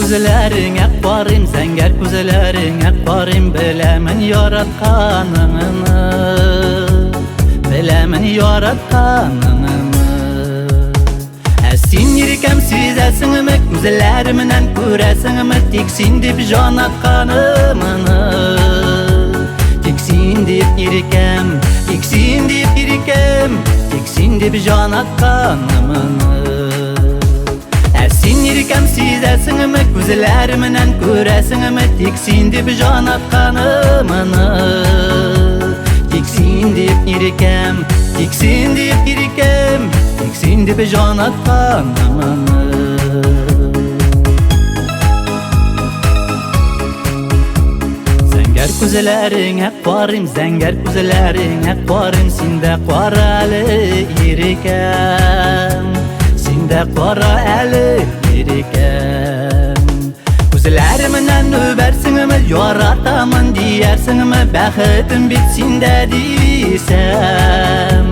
күзелерің әкбарым, зәңгәр күзелерің әкбарым, біләмін яратқаныңны, біләмін яратқаныңны. Сен ерекем сезәсіңімі, күзелерімнен көрәсіңімі, тек сен деп жан атқанымны, тек сен деп ерекем, тек сен деп ерекем, тек сен деп жан атқанымны. Сен ерекем сезәсіңімі, күзелерімнен көрәсіңімі, тек сен деп жан атқанымны, тек сен деп ерекем, тек сен деп ерекем, тек сен деп жан атқанымны. Зәңгәр күзелерің әкбарым, зәңгәр күзелерің әкбарым, сендә қара әлі ерекем, сендә қара әлі ерекем. Күзелерімнен өбәрсіңімі, яратамын диярсіңімі, бәхетім бит сендә дисәм,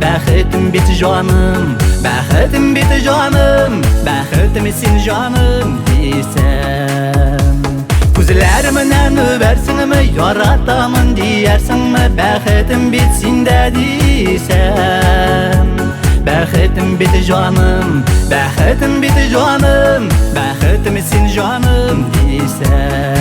бәхетім бит жаным, бәхетім бит жаным, бәхетім сен жаным дисәм. Күзелерімнен өбәрсіңімі, яратамын диярсіңімі, бәхетім бит сендә дисәм, бәхетім бит жаным, бәхетім бит жаным, бәхетім сен жаным дисәм.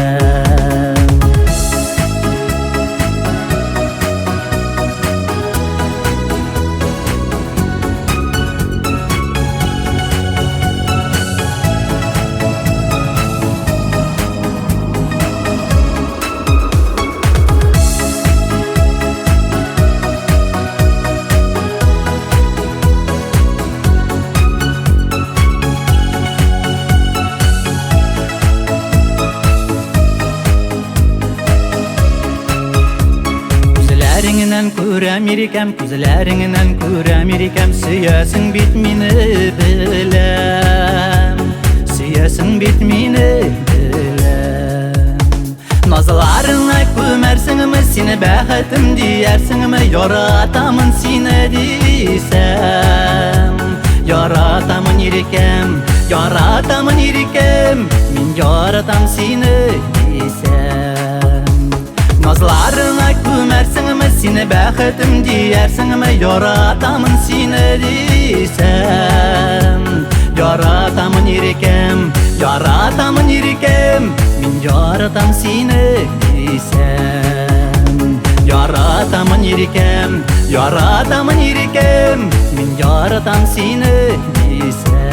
Күзелеріңнен көрәм ерекем, күзелеріңнен көрәм ерекем, сөйәсің бит мені біләм, сөйәсің бит мені біләм. Назыларыңа көмәрсіңімі, сені бәхетім диярсіңімі, яратамын сені дисәм, яратамын ерекем, яратамын ерекем, мен яратам сені дисәм. Назларыңа көмәрсіңімі, сені бәхетім диярсіңімі, яратамын сені дисәм, яратамын ерекем, яратамын ерекем, мен яратам сені дисәм. Яратамын ерекем, яратамын ерекем, мен яратам сені дисәм.